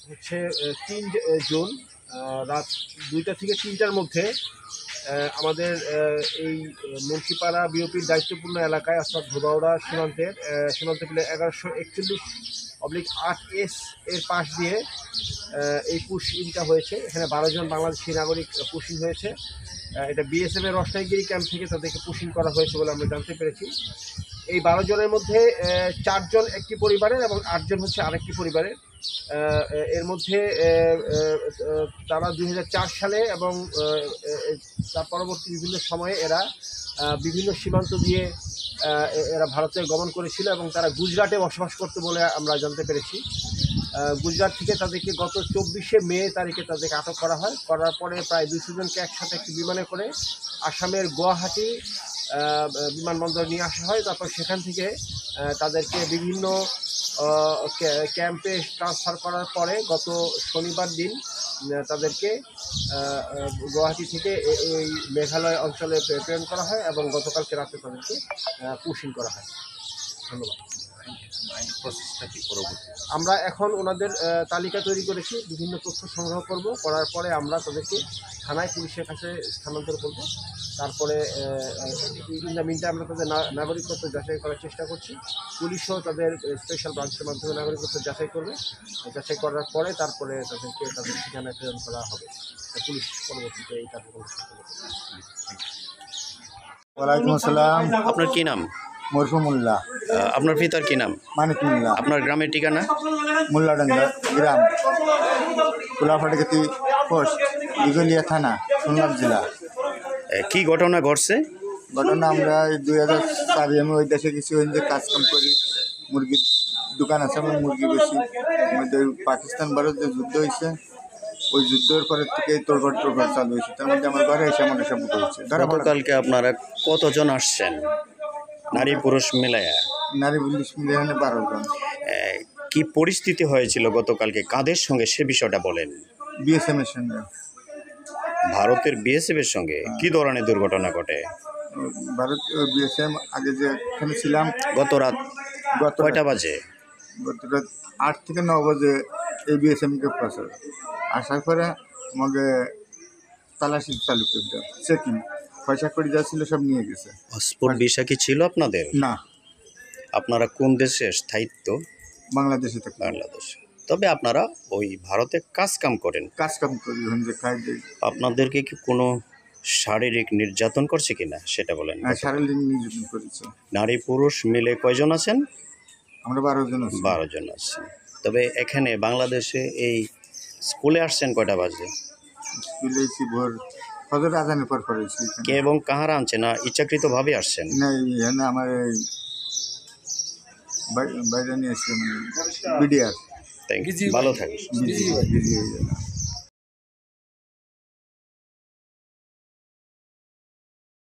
হচ্ছে 3 জুন রাত 2টা থেকে 3টার মধ্যে আমাদের এই মুন্সিপাড়া বিওপির দায়িত্বপূর্ণ এলাকায় অর্থাৎ ধোবাউড়া সীমান্ত পেলে 1141/8S এর পাশ দিয়ে এই পুশিংটা হয়েছে। এখানে 12 জন বাংলাদেশি নাগরিক পুশিং হয়েছে। এটা বিএসএফ এর রসটাইগিরি ক্যাম্প থেকে তাদেরকে পুশিং করা হয়েছে বলে আমরা জানতে পেরেছি। এই 12 জনের মধ্যে 4 জন একটি পরিবারের এবং 8 জন হচ্ছে আরেকটি পরিবারের। এর মধ্যে তারা 2004 সালে এবং তার পরবর্তী বিভিন্ন সময়ে এরা বিভিন্ন সীমান্ত দিয়ে এরা ভারতে গমন করেছিল এবং তারা গুজরাটে বসবাস করতে বলে আমরা জানতে পেরেছি। গুজরাট থেকে তাদেরকে গত 24শে মে তারিখে তাদেরকে আটক করা হয়। করার পরে প্রায় 200 জনকে একসাথে একটি বিমানে করে আসামের গুয়াহাটি বিমানবন্দরে নিয়ে আসা হয়। তারপর সেখান থেকে তাদেরকে বিভিন্ন ক্যাম্পে ট্রান্সফার করার পরে গত শনিবার দিন তাদেরকে গুয়াহাটি থেকে এই মেঘালয় অঞ্চলে প্রেরণ করা হয় এবং গতকালকে রাতে তাদেরকে পুশিং করা হয়। ধন্যবাদ। আমরা এখন ওনাদের তালিকা তৈরি করেছি, বিভিন্ন তথ্য সংগ্রহ করার পরে আমরা তাদেরকে থানায় পুলিশের কাছে স্থানান্তর করব। তারপরে ইন দ্য মিনটাইম আমরা তাদের নাগরিকত্ব যাচাই করার চেষ্টা করছি। পুলিশও তাদের স্পেশাল ব্রাঞ্চের মাধ্যমে নাগরিকত্ব যাচাই করবে। যাচাই করার পরে তারপরে তাদেরকে তাদের ঠিকানায় প্রেরণ করা হবে। পুলিশ পরবর্তীতে এই কার্যক্রম শুরু করবে। ওয়ালাইকুম আসসালাম। আপনার কি নাম? মরহুমুল্লাহ। আপনার পিতার কি নাম? মানিক মোল্লা। আপনার গ্রামের ঠিকানা? মোল্লাডাঙ্গা গ্রাম, কোলাফাটিকাতি পোস্ট, দিঘলিয়া থানা, খুলনা জেলা। কি ঘটনা ঘটছে? ঘটনা আমরা 2004 আমি ওই দেশে কিছু কাজকাম করি, মুরগির দোকান আছে, আমি মুরগি বেশি। আমাদের পাকিস্তান ভারত যে যুদ্ধ হয়েছে, ওই যুদ্ধের পরের থেকে তোড়ফাড় চালু হয়েছে। তার মধ্যে আমার ঘরে এসে আমার এসব হয়েছে। গতকালকে আপনারা কতজন আসছেন, নারী পুরুষ মিলায়া? নারী পুলিশ মিলে 12 জন। কি পরিস্থিতি হয়েছিল গতকালকে, কাদের সঙ্গে সে বিষয়টা বলেন? বিএসএম এর সঙ্গে। ভারতের বিএসএফ এর সঙ্গে কি ধরনের দুর্ঘটনা ঘটে? ভারত বিএসএম আগে যে এখানে ছিলাম, গত রাত কয়টা বাজে? গত রাত 8 থেকে 9 বাজে এই বিএসএমকে পাশে আসার পরে আমাকে তালাশি চালু করে দেয়, চেকিং। পয়সা করে যা ছিল সব নিয়ে গেছে। পাসপোর্ট ভিসা কি ছিল আপনাদের? না। আপনারা কোন দেশে স্থায়িত্ব? বাংলাদেশে থাকি। বাংলাদেশ। তবে আপনারা ওই ভারতে কাজ কাম করেন? কাজ কাম করি, যে খাই দিই। আপনাদেরকে কি কোনো শারীরিক নির্যাতন করছে কিনা সেটা বলেন। শারীরিক নির্যাতন করেছে। নারী পুরুষ মিলে কয়জন আছেন? আমরা 12 জন আছি। 12 জন আছেন। তবে এখানে বাংলাদেশে এই স্কুলে আসছেন কয়টা বাজে? স্কুলে এসেছি ভোর ফজর আজানের পর করেছি। কে এবং কাহারা আনছে, না ইচ্ছাকৃতভাবে আসছেন? না, এখানে আমার বাইরে নিয়ে এসেছে, বিডিআর। থ্যাংক ইউ, ভালো থাকুন। বিজি হয়ে গেলাম।